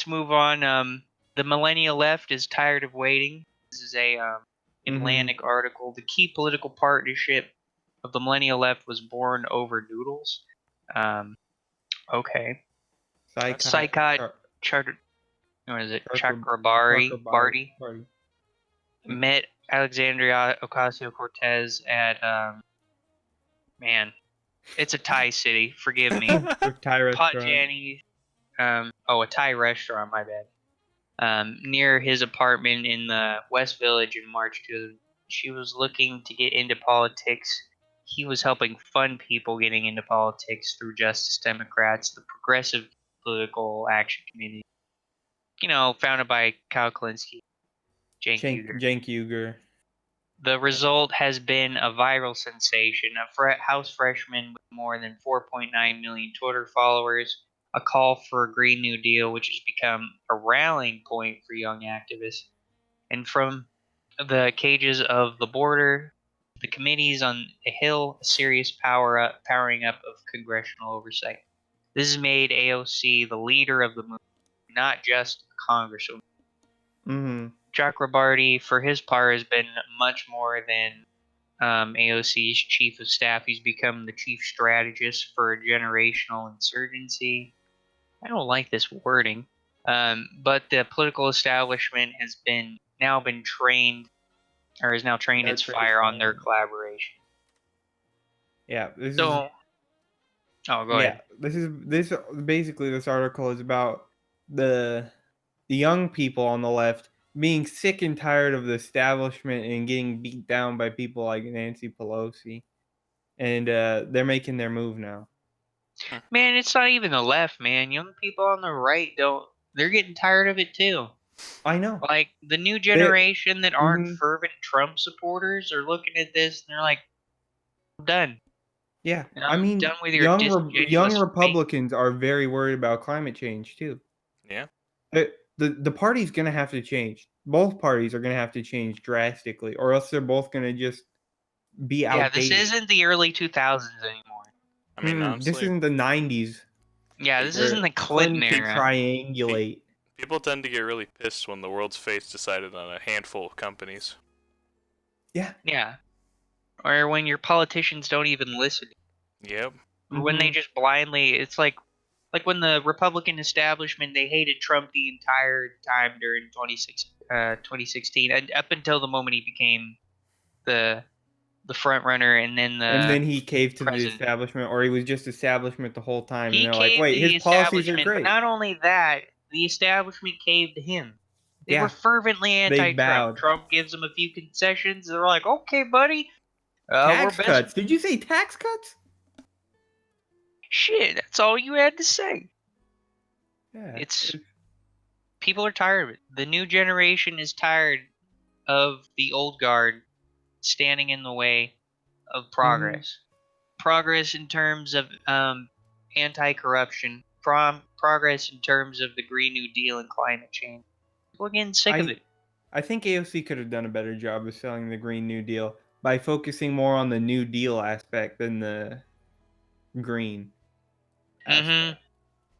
To move on, the Millennial left is tired of waiting. This is a Atlantic article. The key political partnership of the Millennial left was born over noodles. Okay. Psychot Charter. What is it? Chakrabarti Party. met Alexandria Ocasio-Cortez at man, it's a Thai city. Forgive me. Thai restaurant. Potjani. A Thai restaurant. My bad. Near his apartment in the West Village in March 2. She was looking to get into politics. He was helping fund people getting into politics through Justice Democrats, the Progressive Political Action Committee. Founded by Kyle Kalinske, Cenk Uygur. The result has been a viral sensation. A House freshman with more than 4.9 million Twitter followers, a call for a Green New Deal, which has become a rallying point for young activists. And from the cages of the border, the committees on the Hill, a serious powering up of congressional oversight. This has made AOC the leader of the movement, not just a congresswoman. Mm-hmm. Chakrabarti, for his part, has been much more than AOC's chief of staff. He's become the chief strategist for a generational insurgency. I don't like this wording, but the political establishment has now trained its fire on their collaboration. Yeah. Go ahead. This basically this article is about the young people on the left being sick and tired of the establishment and getting beat down by people like Nancy Pelosi, and they're making their move now. Man, it's not even the left, man. Young people on the right they're getting tired of it too. I know. Like the new generation that aren't fervent Trump supporters are looking at this and they're like, I'm done. Yeah, I'm done with your young Republicans are very worried about climate change too. Yeah. The party's going to have to change. Both parties are going to have to change drastically, or else they're both going to just be outdated. Yeah, this isn't the early 2000s anymore. I mean, honestly, this isn't the 90s. Yeah, this isn't the Clinton era. Triangulate. People tend to get really pissed when the world's fate decided on a handful of companies. Yeah. Yeah. Or when your politicians don't even listen. Yep. Or when they just blindly, it's like when the Republican establishment, they hated Trump the entire time during 2016, and up until the moment he became the front runner, and then he caved to president. the establishment, or he was just establishment the whole time. He and they're like, wait, his policies are great. But not only that, the establishment caved to him. They were fervently anti-Trump. Trump gives them a few concessions. They're like, okay, buddy. Tax cuts. Did you say tax cuts? Shit, that's all you had to say. Yeah. People are tired of it. The new generation is tired of the old guard standing in the way of progress. Progress in terms of anti-corruption. Progress in terms of the Green New Deal and climate change. We're getting sick of it. I think AOC could have done a better job of selling the Green New Deal by focusing more on the New Deal aspect than the green aspect.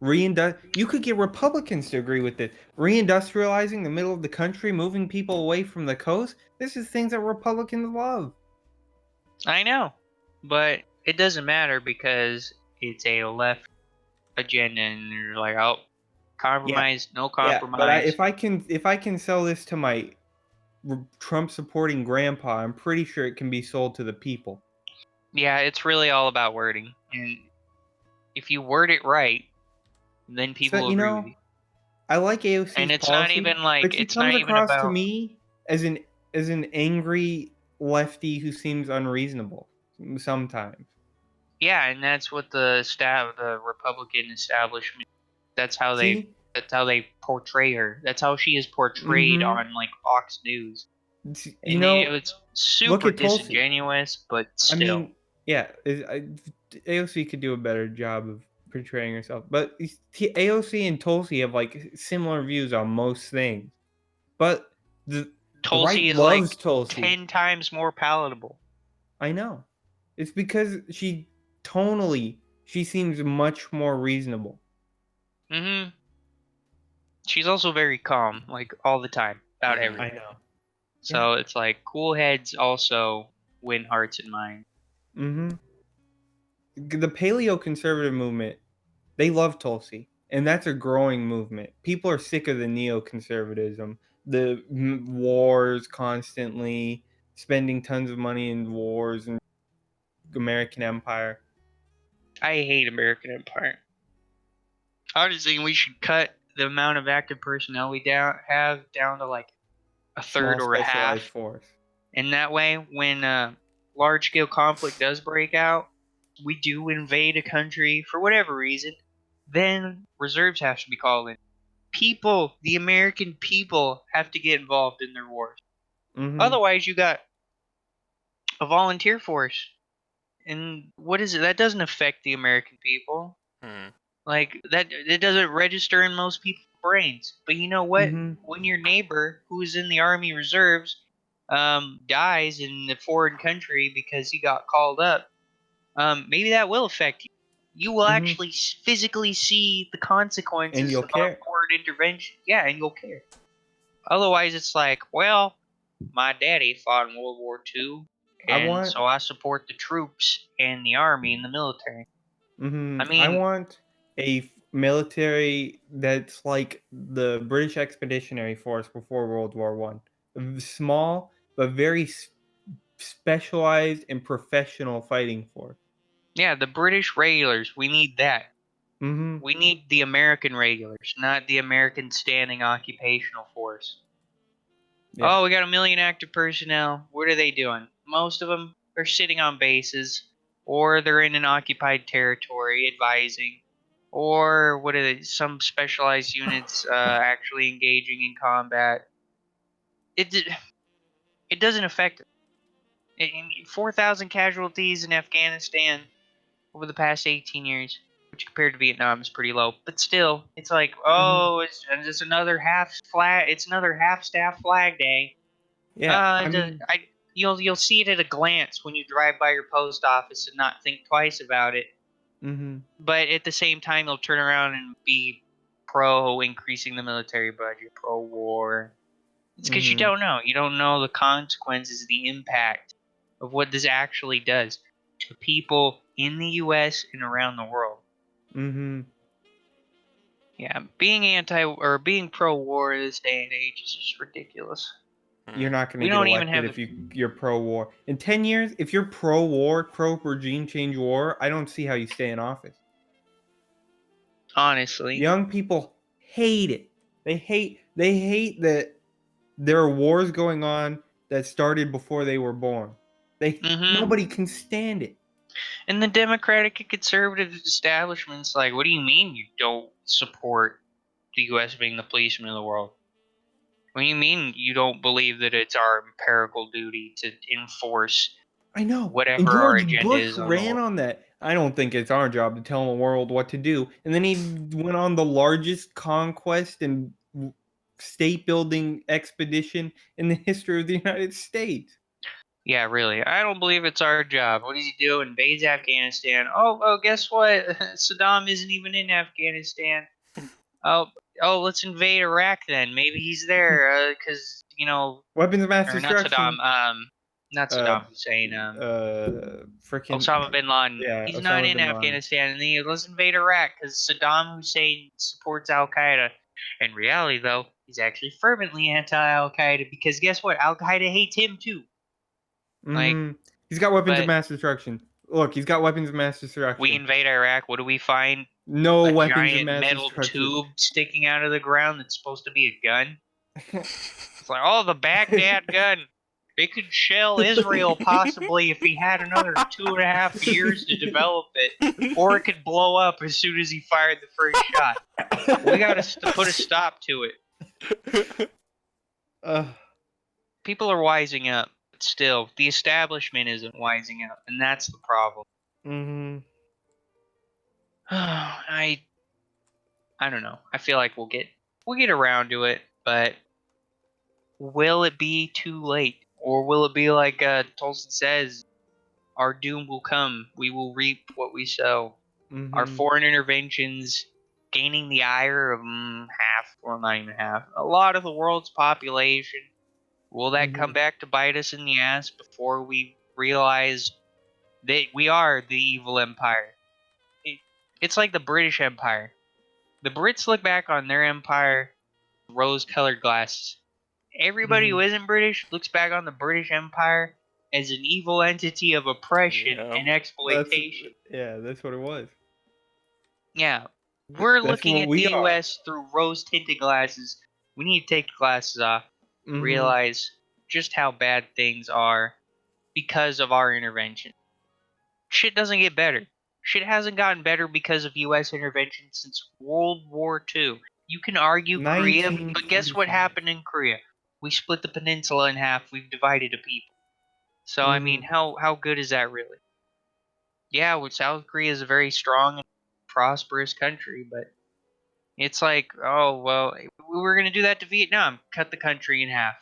You could get Republicans to agree with it. Reindustrializing the middle of the country, moving people away from the coast. This is things that Republicans love. I know, but it doesn't matter because it's a left agenda, and they're like, oh, compromise, no compromise. Yeah, but if I can sell this to my Trump supporting grandpa, I'm pretty sure it can be sold to the people. Yeah, it's really all about wording, and if you word it right, then people agree with you. I like AOC's and it's policy, not even like but she comes across to me as an angry lefty who seems unreasonable sometimes. Yeah, and that's what the Republican establishment. That's how they portray her. That's how she is portrayed on like Fox News. It's super disingenuous, but still. I mean, yeah, AOC could do a better job of portraying herself, but AOC and Tulsi have like similar views on most things, but Tulsi is like Tulsi 10 times more palatable. I know. It's because tonally she seems much more reasonable. She's also very calm, like all the time, about Mhm. everything. I know. So it's like cool heads also win hearts and minds. Mm-hmm. The paleo-conservative movement, they love Tulsi, and that's a growing movement. People are sick of the neoconservatism, the wars constantly, spending tons of money in wars and American empire. I hate American Empire. I just think we should cut the amount of active personnel we have down to like a third Small or a specialized half. force. And that way, when large-scale conflict does break out, we do invade a country for whatever reason, then reserves have to be called in. People, the American people, have to get involved in their wars. Mm-hmm. Otherwise, you got a volunteer force. And what is it? That doesn't affect the American people. Hmm. Like, that it doesn't register in most people's brains. But you know what? Mm-hmm. When your neighbor, who's in the Army Reserves, dies in a foreign country because he got called up, maybe that will affect you. You will Mm-hmm. actually physically see the And consequences you'll of our care. foreign intervention. Yeah, and you'll care. Otherwise, it's like, well, my daddy fought in World War II, I and want so I support the troops and the army and the military. I I mean, want a military that's like the British Expeditionary Force before World War One. Small but very specialized and professional fighting force. yeah, the British regulars, we need that. Mm-hmm. We need the American regulars, not the American standing occupational force. Yeah. Oh, we got 1 million active personnel. What are they doing? Most of them are sitting on bases, or they're in an occupied territory advising, or what are they? Some specialized units actually engaging in combat. It doesn't affect it. 4,000 casualties in Afghanistan over the past 18 years, which compared to Vietnam is pretty low. But still, it's like, Mm-hmm. oh, it's just another half flag. It's another half staff flag day. Yeah. I mean. You'll see it at a glance when you drive by your post office and not think twice about it. Mm-hmm. But at the same time, you'll turn around and be pro increasing the military budget, pro war. It's because you Mm-hmm. don't know. You don't know the consequences, the impact of what this actually does to people in the U.S. and around the world. Mm-hmm. Yeah, being anti or being pro war this day and age is just ridiculous. You're Hmm. not going to We get don't even elected have if you're pro-war. In 10 years, if you're pro-war, pro-regime change war, I don't see how you stay in office. honestly. Young people hate it. They hate that there are wars going on that started before they were born. Mm-hmm. Nobody can stand it. And the Democratic and conservative establishment's like, what do you mean you don't support the U.S. being the policeman of the world? What do you mean you don't believe that it's our empirical duty to enforce I know. And whatever our George agenda Bush is on the ran world? on that. I don't think it's our job to tell the world what to do. And then he went on the largest conquest and state building expedition in the history of the United States. Yeah, really. I don't believe it's our job. What does he do? Invades Afghanistan. Oh, guess what? Saddam isn't even in Afghanistan. Oh, let's invade Iraq then. Maybe he's there because Weapons of mass or not Saddam. destruction. Not Uh, Saddam Hussein. Freaking Osama bin Laden. yeah, He's not Osama in bin Laden. Afghanistan, and then let's invade Iraq because Saddam Hussein supports Al Qaeda. In reality, though, he's actually fervently anti Al Qaeda because guess what? Al Qaeda hates him too. Like, Mm, he's got weapons of but mass destruction. Look, he's got weapons of mass we destruction. invade Iraq. What do we find? No A weapons of giant mass metal destruction. tube sticking out of the ground that's supposed to be a gun. It's like, oh, the Baghdad gun. It could shell Israel possibly if he had another 2.5 years to develop it, or it could blow up as soon as he fired the first shot. We got to put a stop to it. uh, People are wising up, but still, the establishment isn't wising up, and that's the problem. mm-hmm. I don't know. I feel like we'll get around to it, but will it be too late, or will it be like Tolson says? Our doom will come. We will reap what we sow. Our Mm-hmm. foreign interventions gaining the ire of half well, not even half, a lot of the world's population. Will that come Mhm. back to bite us in the ass before we realize that we are the evil empire? It's like the British Empire. The Brits look back on their empire with rose-colored glasses. Everybody who Mhm. isn't British looks back on the British Empire as an evil entity of oppression Yeah. and That's exploitation. that's what it was. Yeah, we're That's looking what at the we are. U.S. through rose-tinted glasses. We need to take the glasses off, Mhm. realize just how bad things are because of our intervention. Shit doesn't get better. Shit hasn't gotten better because of U.S. intervention since World War II. You can argue Korea, but guess what 1945. happened in Korea? We split the peninsula in half. We've divided a people. So I mean, Mhm. how good is that really? Yeah, well, South Korea is a very strong and prosperous country, but it's like, oh well, we were gonna do that to Vietnam, cut the country in half,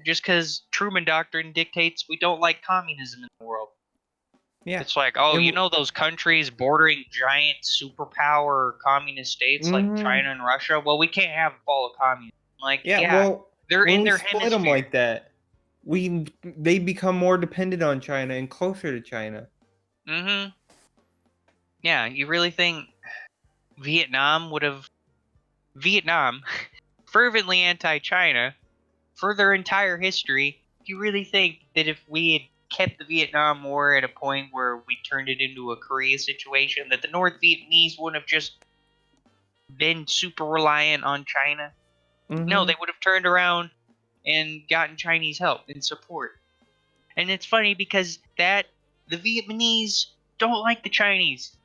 just because Truman Doctrine dictates we don't like communism in the world. Yeah. It's like, oh, And you know those countries bordering giant superpower communist states like mhm. China and Russia? Well, we can't have a fall of communism. Like, Yeah, yeah, well, they're when in we their split them hemisphere. like that, they become more dependent on China and closer to China. Mm-hmm. Yeah, you really think Vietnam would have Vietnam fervently anti-China for their entire history? Do you really think that if we had kept the Vietnam War at a point where we turned it into a Korea situation, that the North Vietnamese wouldn't have just been super reliant on China? No, they Mhm. would have turned around and gotten Chinese help and support. And it's funny because the Vietnamese don't like the Chinese.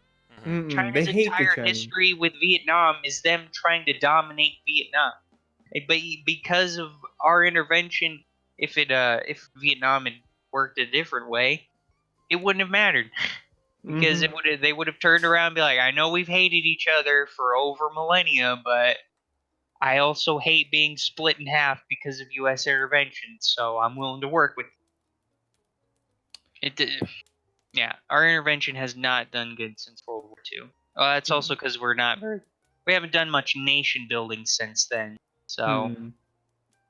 Hmm. Mm-mm. They China's hate the entire Chinese. history with Vietnam is them trying to dominate Vietnam. But because of our intervention, if Vietnam had worked a different way, it wouldn't have mattered because Mhm. they would have turned around and be like, I know we've hated each other for over millennia, but I also hate being split in half because of U.S. intervention, so I'm willing to work with it. Yeah, our intervention has not done good since World War II. That's also because we haven't done much nation building since then. So Mm.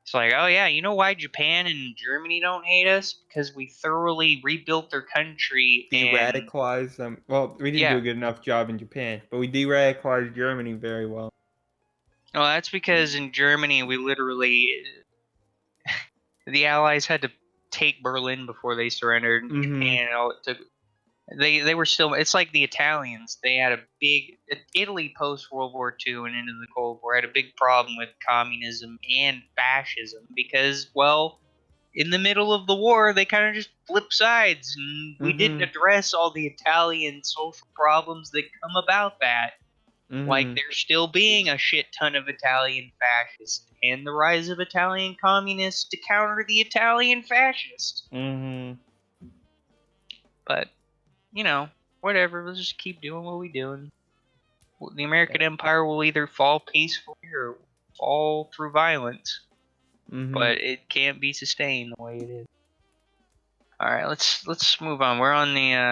it's like, oh yeah, you know why Japan and Germany don't hate us? Because we thoroughly rebuilt their country and De-radicalized them. Well, we didn't do yeah. a good enough job in Japan, but we de-radicalized Germany very well. Well, that's because in Germany we literally the Allies had to take Berlin before they surrendered. In Mhm. Japan, all it took they were still. It's like the Italians. They had a big Italy post World War II and into the Cold War had a big problem with communism and fascism because, well, in the middle of the war they kind of just flipped sides, and we didn't Mhm. address all the Italian social problems that come about that. Like Mhm. there still being a shit ton of Italian fascists and the rise of Italian communists to counter the Italian fascists. Mhm. But whatever. Let's just keep doing what we're doing. The American Empire will either fall peacefully or fall through violence, Mhm. but it can't be sustained the way it is. All right, let's move on. We're on the